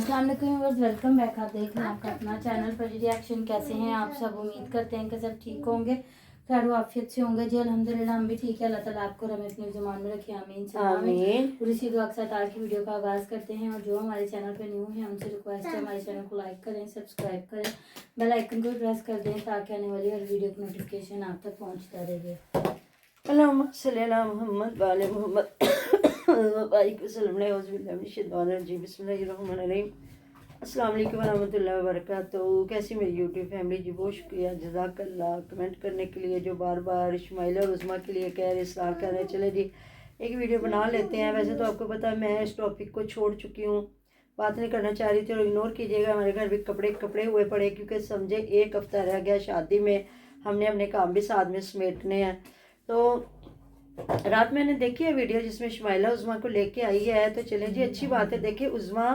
अस्सलाम वालेकुम, welcome back. आप देख रहे हैं आपका अपना चैनल पर रिएक्शन। कैसे हैं आप सब? उम्मीद करते हैं कि सब ठीक होंगे, खैर आफियत से होंगे जी। अल्हम्दुलिल्लाह हम भी ठीक है। अल्लाह ताला आपको रहमत अपने ज़ुबान में रखे, आमीन से आमीन। और इसी दुआ के साथ आज की वीडियो का आगाज़ करते हैं। और जो हमारे चैनल पर न्यू है हमसे रिक्वेस्ट है हमारे चैनल को लाइक करें, सब्सक्राइब करें, बेल आइकन को प्रेस कर दें ताकि आने वाली हर वीडियो की नोटिफिकेशन आप तक पहुँचता रहे। अल्लाहुम्मा सल्ली अला मुहम्मद व आले मुहम्मद व बारिक वसल्लम बिस्मिल्लाहिर्रहमानिर्रहीम। अस्सलाम वालेकुम वरहमतुल्लाहि वबरकातुहू। कैसी मेरी यूट्यूब फैमिली जी, बहुत शुक्रिया जज़ाकल्लाह कमेंट करने के लिए, जो बार बार इस्माइल और उज़मा के लिए कह रहे इस्लाह कर रहे। चले जी एक वीडियो बना लेते हैं। वैसे तो आपको पता है मैं इस टॉपिक को छोड़ चुकी हूँ, बात नहीं करना चाह रही थी और इग्नोर कीजिएगा। हमारे घर भी कपड़े हुए पड़े, क्योंकि समझे एक हफ्ता रह गया शादी में, हमने अपने काम भी साथ में समेटने हैं। तो रात मैंने देखी है वीडियो जिसमें शुमाइला उज़मा को लेके आई है, तो चलें जी अच्छी बात है। देखिए उज़मा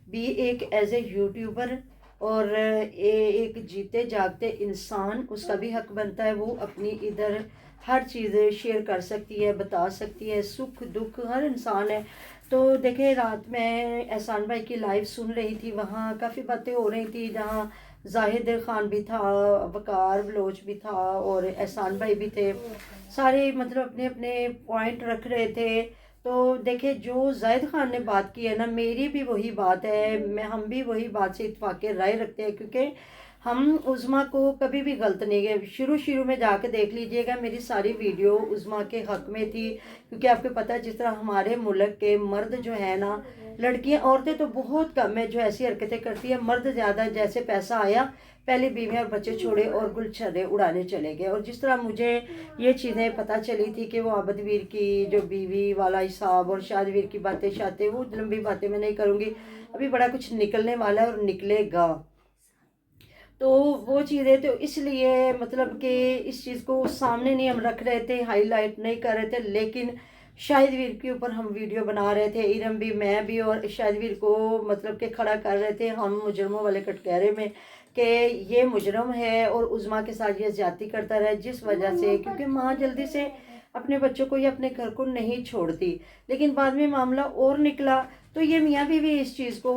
भी एक एज ए यूट्यूबर और एक जीते जागते इंसान, उसका भी हक बनता है वो अपनी इधर हर चीज़ शेयर कर सकती है, बता सकती है, सुख दुख हर इंसान है। तो देखे रात में एहसान भाई की लाइव सुन रही थी, वहाँ काफ़ी बातें हो रही थी, जहाँ जाहिद खान भी था, वकार बलोच भी था और एहसान भाई भी थे। सारे मतलब अपने अपने पॉइंट रख रहे थे। तो देखिए जो जाहिद खान ने बात की है ना, मेरी भी वही बात है, हम भी वही बात से इत्फाक़ राय रखते हैं, क्योंकि हम उज़मा को कभी भी गलत नहीं गए। शुरू में जाके देख लीजिएगा, मेरी सारी वीडियो उज़मा के हक़ में थी, क्योंकि आपको पता है जिस तरह हमारे मुल्क के मर्द जो है ना, लड़कियां औरतें तो बहुत कम है जो ऐसी हरकतें करती है, मर्द ज़्यादा। जैसे पैसा आया पहले बीवी और बच्चे छोड़े और गुलछर्रे उड़ाने चले गए। और जिस तरह मुझे ये चीज़ें पता चली थी कि वो आबदवीर की जो बीवी वाला हिसाब और शादवीर की बातें शातें, वो लंबी बातें मैं नहीं करूँगी, अभी बड़ा कुछ निकलने वाला है और निकलेगा। तो वो चीज़ें तो इसलिए मतलब कि इस चीज़ को सामने नहीं हम रख रहे थे, हाईलाइट नहीं कर रहे थे, लेकिन शाहिदवीर के ऊपर हम वीडियो बना रहे थे। इरम भी, मैं भी, और शाहिदवीर को मतलब कि खड़ा कर रहे थे हम मुजरमों वाले कटघरे में कि ये मुजरम है और उज़मा के साथ ये ज्यादती करता रहा, जिस वजह से क्योंकि माँ जल्दी से अपने बच्चों को या अपने घर को नहीं छोड़ती। लेकिन बाद में मामला और निकला, तो ये मियाँ बीवी इस चीज़ को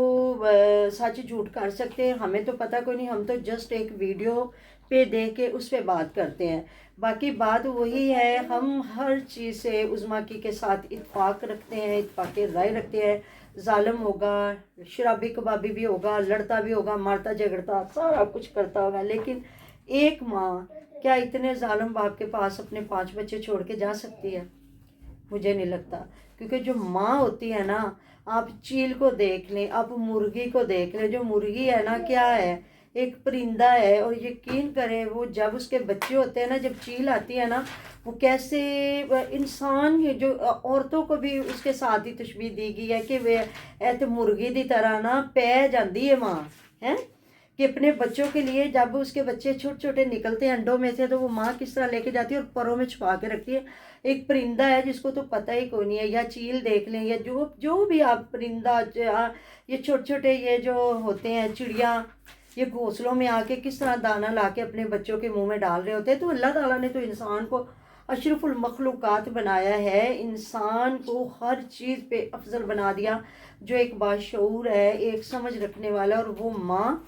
सच झूठ कर सकते हैं, हमें तो पता कोई नहीं। हम तो जस्ट एक वीडियो पे देख के उस पर बात करते हैं। बाकी बात वही है, हम हर चीज़ से उज़मा की के साथ इत्फाक रखते हैं, इत्फाक राय रखते हैं। जालिम होगा, शराबी कबाबी भी होगा, लड़ता भी होगा, मारता झगड़ता सारा कुछ करता होगा, लेकिन एक माँ क्या इतने जालिम बाप के पास अपने 5 बच्चे छोड़ के जा सकती है? मुझे नहीं लगता। क्योंकि जो माँ होती है ना, आप चील को देख लें, आप मुर्गी को देख लें, जो मुर्गी है ना क्या है, एक परिंदा है। और यकीन करें वो जब उसके बच्चे होते हैं ना, जब चील आती है ना, वो कैसे इंसान जो औरतों को भी उसके साथ ही तशबीह दी गई है कि वे ऐसे मुर्गी की तरह ना पै जाती है माँ, है कि अपने बच्चों के लिए जब उसके बच्चे छोटे छोटे निकलते हैं अंडों में से, तो वो माँ किस तरह लेके जाती है और परों में छुपा के रखती है। एक परिंदा है जिसको तो पता ही कोई नहीं है, या चील देख लें, या जो जो भी आप परिंदा, ये छोटे छोटे ये जो होते हैं चिड़िया, ये घोंसलों में आके किस तरह दाना ला के अपने बच्चों के मुंह में डाल रहे होते हैं। तो अल्लाह ताला ने तो इंसान को अशरफुल मखलूक़ात बनाया है, इंसान को हर चीज़ पे अफजल बना दिया, जो एक बाशऊर है, एक समझ रखने वाला। और वो माँ,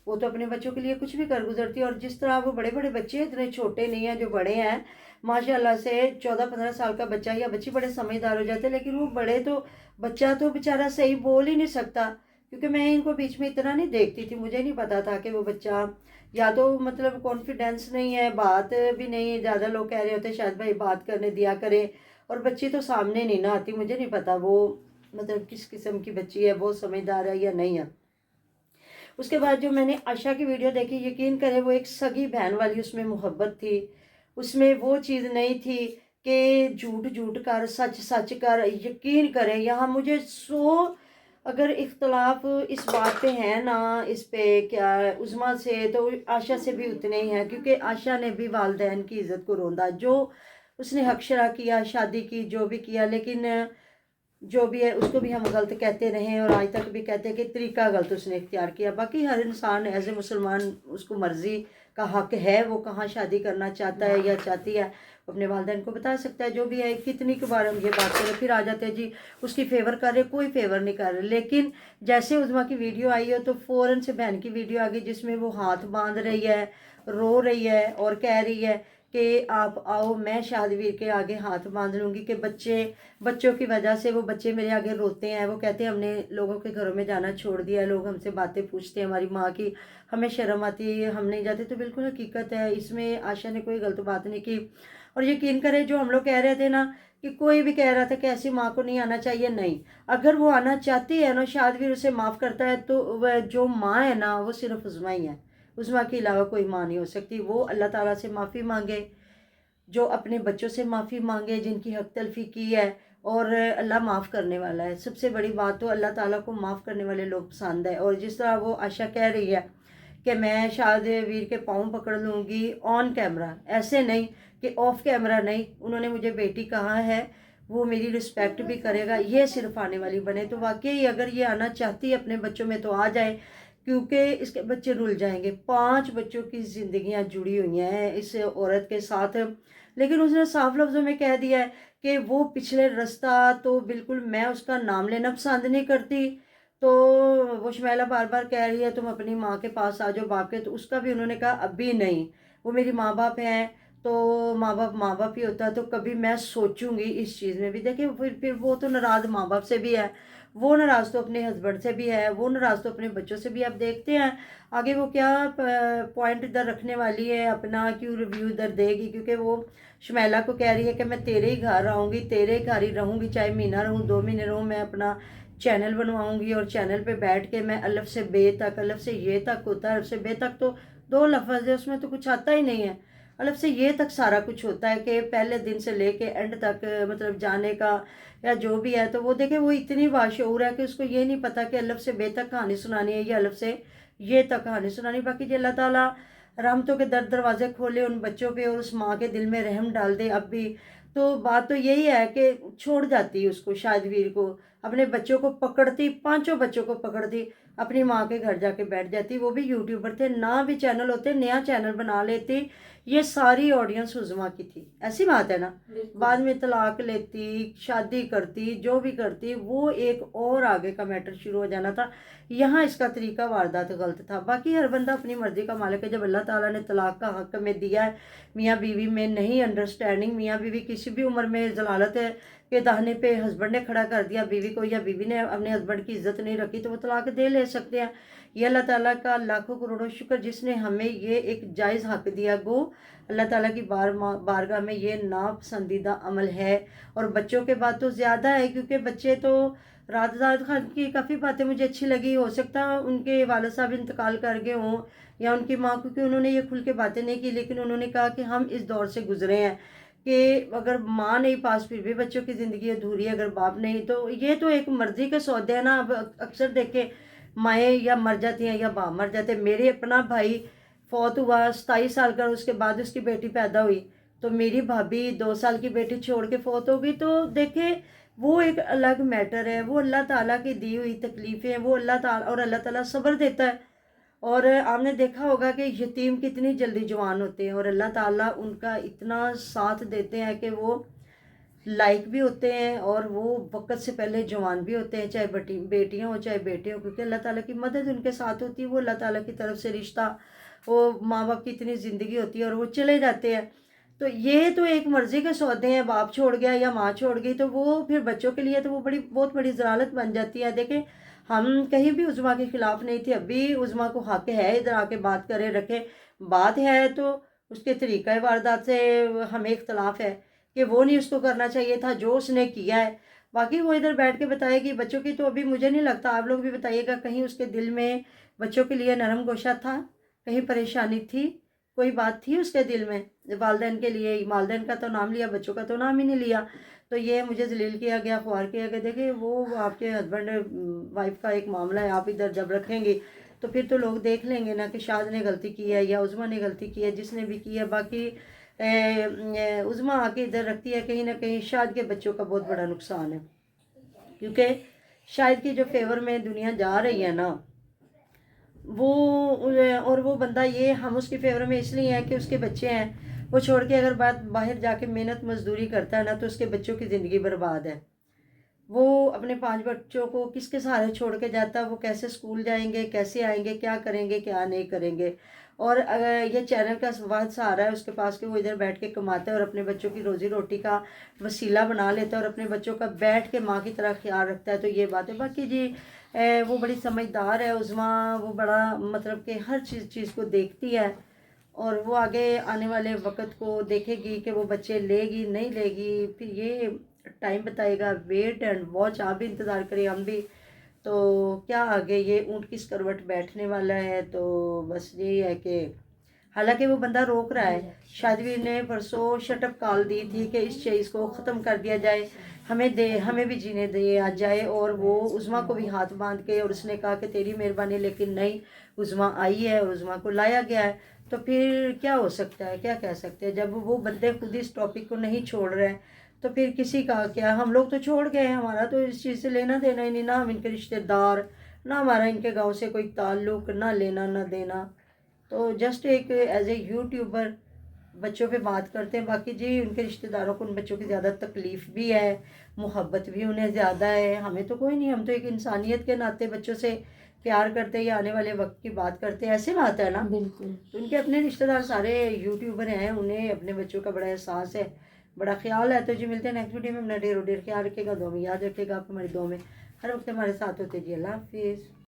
वो तो अपने बच्चों के लिए कुछ भी कर गुजरती है। और जिस तरह वो बड़े बड़े बच्चे, इतने छोटे नहीं हैं, जो बड़े हैं माशाल्लाह से 14-15 साल का बच्चा या बच्ची बड़े समझदार हो जाते हैं, लेकिन वो बड़े तो बच्चा तो बेचारा सही बोल ही नहीं सकता। क्योंकि मैं इनको बीच में इतना नहीं देखती थी, मुझे नहीं पता था कि वो बच्चा या तो मतलब कॉन्फिडेंस नहीं है, बात भी नहीं, ज़्यादा लोग कह रहे होते शायद भाई बात करने दिया करें, और बच्ची तो सामने नहीं ना आती। मुझे नहीं पता वो मतलब किस किस्म की बच्ची है, बहुत समझदार है या नहीं है। उसके बाद जो मैंने आशा की वीडियो देखी, यकीन करें वो एक सगी बहन वाली उसमें मोहब्बत थी, उसमें वो चीज़ नहीं थी कि झूठ झूठ कर सच सच कर। यकीन करें यहाँ मुझे 100 अगर इख्तलाफ इस बात पे है ना, इस पे क्या उज़मा से, तो आशा से भी उतने ही हैं, क्योंकि आशा ने भी वालदैन की इज़्ज़त को रोंदा, जो उसने हक शरा किया, शादी की, जो भी किया, लेकिन जो भी है उसको भी हम गलत कहते रहे हैं और आज तक भी कहते हैं कि तरीका गलत उसने इख्तियार किया। बाकी हर इंसान एज ए मुसलमान उसको मर्ज़ी का हक है, वो कहाँ शादी करना चाहता है या चाहती है अपने वालिदैन को बता सकता है। जो भी है कितनी के बार हम ये बात करें फिर आ जाते हैं जी उसकी फेवर कर रहे, कोई फेवर नहीं कर रहे। लेकिन जैसे उज़मा की वीडियो आई है तो फ़ौरन से बहन की वीडियो आ गई जिसमें वो हाथ बांध रही है, रो रही है और कह रही है कि आप आओ मैं शादवीर के आगे हाथ बांध लूँगी कि बच्चों की वजह से वो बच्चे मेरे आगे रोते हैं, वो कहते हैं हमने लोगों के घरों में जाना छोड़ दिया है, लोग हमसे बातें पूछते हैं हमारी माँ की, हमें शर्म आती है, हम नहीं जाते। तो बिल्कुल हकीकत है, इसमें आशा ने कोई गलत बात नहीं की। और यकीन करें जो हम लोग कह रहे थे ना कि कोई भी कह रहा था कि ऐसी माँ को नहीं आना चाहिए, नहीं, अगर वो आना चाहती है ना शादवीर उसे माफ़ करता है तो वह जो माँ है ना वो सिर्फ उज़मा ही है, उज़मा के अलावा कोई माँ नहीं हो सकती। वो अल्लाह ताला से माफ़ी मांगे, जो अपने बच्चों से माफ़ी मांगे जिनकी हक तलफी की है, और अल्लाह माफ़ करने वाला है। सबसे बड़ी बात तो अल्लाह ताला को माफ़ करने वाले लोग पसंद है। और जिस तरह वो आशा कह रही है कि मैं शादवीर के पाँव पकड़ लूँगी ऑन कैमरा, ऐसे नहीं कि ऑफ कैमरा नहीं, उन्होंने मुझे बेटी कहा है, वो मेरी रिस्पेक्ट भी करेगा, ये सिर्फ आने वाली बने। तो वाकई अगर ये आना चाहती है अपने बच्चों में तो आ जाए, क्योंकि इसके बच्चे रुल जाएंगे। 5 बच्चों की ज़िंदगियां जुड़ी हुई हैं इस औरत के साथ। लेकिन उसने साफ लफ्ज़ों में कह दिया है कि वो पिछले रास्ता तो बिल्कुल मैं उसका नाम लेना पसंद नहीं करती। तो वो शुमैला बार बार कह रही है तुम अपनी माँ के पास आ जाओ बाप के, तो उसका भी उन्होंने कहा अभी नहीं, वो मेरी माँ बाप हैं, तो माँ बाप ही होता है। तो कभी मैं सोचूंगी इस चीज़ में भी। देखिए फिर वो तो नाराज़ माँ बाप से भी है, वो नाराज़ तो अपने हस्बैंड से भी है, वो नाराज़ तो अपने बच्चों से भी। अब देखते हैं आगे वो क्या पॉइंट इधर रखने वाली है, अपना क्यों रिव्यू इधर देगी। क्योंकि वो शुमैला को कह रही है कि मैं तेरे ही घर आऊँगी, तेरे घर ही रहूँगी, चाहे महीना रहूँ 2 महीने रहूँ, मैं अपना चैनल बनवाऊँगी और चैनल पे बैठ के मैं अलफ से बे तक, अलफ से ये तक होता है, अलफ से बे तक तो 2 लफ्ज़ है, उसमें तो कुछ आता ही नहीं है। अलफ से ये तक सारा कुछ होता है कि पहले दिन से लेके एंड तक मतलब जाने का या जो भी है। तो वो देखे वो इतनी बाशऊर है कि उसको ये नहीं पता कि अलफ से बे तक कहानी सुनानी है या अलफ से ये तक कहानी सुनानी। बाकी जी अल्लाह ताला रहमतों के दरवाजे खोले उन बच्चों पे और उस माँ के दिल में रहम डाल दे। अब भी तो बात तो यही है कि छोड़ जाती उसको, शादवीर को, अपने बच्चों को पकड़ती, 5 बच्चों को पकड़ती, अपनी माँ के घर जाके बैठ जाती। वो भी यूट्यूबर थे, ना भी चैनल होते, नया चैनल बना लेती। ये सारी ऑडियंस उज़मा की थी, ऐसी बात है ना। बाद में तलाक लेती, शादी करती, जो भी करती, वो एक और आगे का मैटर शुरू हो जाना था। यहाँ इसका तरीका वारदात गलत था। बाकी हर बंदा अपनी मर्जी का मालिक है। जब अल्लाह ताला ने तलाक का हक में दिया है, मियाँ बीवी में नहीं अंडरस्टैंडिंग, मियाँ बीवी किसी भी उम्र में जलालत है के दाहने पे हस्बैंड ने खड़ा कर दिया बीवी को, या बीवी ने अपने हस्बैंड की इज्जत नहीं रखी, तो वो तलाक दे ले सकते हैं। ये अल्लाह ताला का लाखों करोड़ों शुक्र जिसने हमें ये एक जायज़ हक दिया। गो अल्लाह ताला की बारगाह में ये नापसंदीदा अमल है। और बच्चों के बाद तो ज़्यादा है, क्योंकि बच्चे तो रात खान की काफ़ी बातें मुझे अच्छी लगी। हो सकता है उनके वालिद साहब इंतकाल कर गए हों या उनकी माँ, क्योंकि उन्होंने ये खुल के बातें नहीं की, लेकिन उन्होंने कहा कि हम इस दौर से गुजरे हैं कि अगर माँ नहीं पास फिर भी बच्चों की ज़िंदगी अधूरी है, अगर बाप नहीं। तो ये तो एक मर्जी के सौदे है ना। अब अक्सर देखे माएँ या मर जाती हैं या बाप मर जाते हैं। मेरे अपना भाई फौत हुआ 27 साल का, उसके बाद उसकी बेटी पैदा हुई, तो मेरी भाभी 2 साल की बेटी छोड़ के फौत हो गई। तो देखे वो एक अलग मैटर है, वो अल्लाह ताला की दी हुई तकलीफ़ें हैं, वो अल्लाह ताला, और अल्लाह ताला सब्र देता है। और आपने देखा होगा कि यतीम कितनी जल्दी जवान होते हैं और अल्लाह ताला उनका इतना साथ देते हैं कि वो लाइक भी होते हैं और वो वक्त से पहले जवान भी होते हैं, चाहे बेटियां हो चाहे बेटे हो, क्योंकि अल्लाह ताला की मदद उनके साथ होती है। वो अल्लाह ताला की तरफ से रिश्ता, वो माँ बाप की इतनी ज़िंदगी होती है और वो चले जाते हैं। तो ये तो एक मर्ज़ी के सौदे हैं, बाप छोड़ गया या माँ छोड़ गई, तो वो फिर बच्चों के लिए तो वो बहुत बड़ी ज़लालत बन जाती है। देखें हम कहीं भी उज़मा के ख़िलाफ़ नहीं थे, अभी उज़मा को हक़ है इधर आके बात करे रखे। बात है तो उसके तरीक़ा वारदात से हमें इख्तलाफ है कि वो नहीं उसको करना चाहिए था जो उसने किया है। बाकी वो इधर बैठ के बताएगी बच्चों की, तो अभी मुझे नहीं लगता, आप लोग भी बताइएगा, कहीं उसके दिल में बच्चों के लिए नरम गोशा था, कहीं परेशानी थी, कोई बात थी उसके दिल में वालदैन के लिए। वालदैन का तो नाम लिया, बच्चों का तो नाम ही नहीं लिया। तो ये मुझे जलील किया गया, ख्वार किया गया। देखिए वो आपके हस्बैंड वाइफ का एक मामला है, आप इधर जब रखेंगे तो फिर तो लोग देख लेंगे ना कि शाद ने गलती की है या उज़मा ने गलती की है, जिसने भी की है। बाकी उज़मा आके इधर रखती है, कहीं ना कहीं शाद के बच्चों का बहुत बड़ा नुकसान है। کیونکہ شاید کہ جو فیور میں دنیا جا رہی ہے نا وہ، اور وہ بندہ یہ ہم اس کے فیور میں اس لیے ہیں کہ اس کے بچے ہیں، وہ چھوڑ کے اگر باہر جا کے محنت مزدوری کرتا ہے نا تو اس کے بچوں کی زندگی برباد ہے. وہ اپنے 5 بچوں کو کس کے سہارے چھوڑ کے جاتا ہے؟ وہ کیسے اسکول جائیں گے، کیسے آئیں گے، کیا کریں گے، کیا نہیں کریں گے؟ اور اگر یہ چینل کا واحد سہارا ہے اس کے پاس کہ وہ ادھر بیٹھ کے کماتا ہے اور اپنے بچوں کی روزی روٹی کا وسیلہ بنا لیتا ہے اور اپنے بچوں کا بیٹھ کے ماں کی طرح خیال رکھتا ہے، تو یہ بات ہے. باقی جی وہ بڑی سمجھدار ہے عظمیٰ، وہ بڑا مطلب کہ ہر چیز کو دیکھتی ہے، اور وہ آگے آنے والے وقت کو دیکھے گی کہ وہ بچے لے گی نہیں لے گی، پھر یہ ٹائم بتائے گا. ویٹ اینڈ واچ، آپ بھی انتظار کریں ہم بھی، تو کیا آگے یہ اونٹ کس کروٹ بیٹھنے والا ہے. تو بس یہی ہے کہ حالانکہ وہ بندہ روک رہا ہے. شادویر نے پرسوں شٹ اپ کال دی تھی کہ اس چیز کو ختم کر دیا جائے، ہمیں بھی جینے دیا جائے، اور وہ عظمیٰ کو بھی ہاتھ باندھ کے، اور اس نے کہا کہ تیری مہربانی، لیکن نہیں، عظمیٰ آئی ہے اور عظمیٰ کو لایا گیا ہے. تو پھر کیا ہو سکتا ہے، کیا کہہ سکتے ہیں؟ جب وہ بندے خود اس ٹاپک کو نہیں چھوڑ رہے ہیں تو پھر کسی کا کیا؟ ہم لوگ تو چھوڑ گئے ہیں، ہمارا تو اس چیز سے لینا دینا ہی نہیں، نہ ہم ان کے رشتہ دار، نہ ہمارا ان کے گاؤں سے کوئی تعلق، نہ لینا نہ دینا. تو جسٹ ایک ایز اے یوٹیوبر بچوں پہ بات کرتے ہیں. باقی جی ان کے رشتہ داروں کو ان بچوں کی زیادہ تکلیف بھی ہے، محبت بھی انہیں زیادہ ہے، ہمیں تو کوئی نہیں. ہم تو ایک انسانیت کے ناطے بچوں سے پیار کرتے ہیں یا آنے والے وقت کی بات کرتے ہیں، ایسے بات ہے نا. بالکل. تو ان کے اپنے رشتہ دار سارے یوٹیوبر ہیں، انہیں اپنے بچوں کا بڑا احساس ہے، بڑا خیال ہے. تو جی ملتے ہیں نیکسٹ ویڈیو میں. اپنا ڈیر خیال رکھے گا، دعا میں یاد رکھے گا. آپ ہماری دعا میں ہر وقت ہمارے ساتھ ہوتے جی. اللہ حافظ.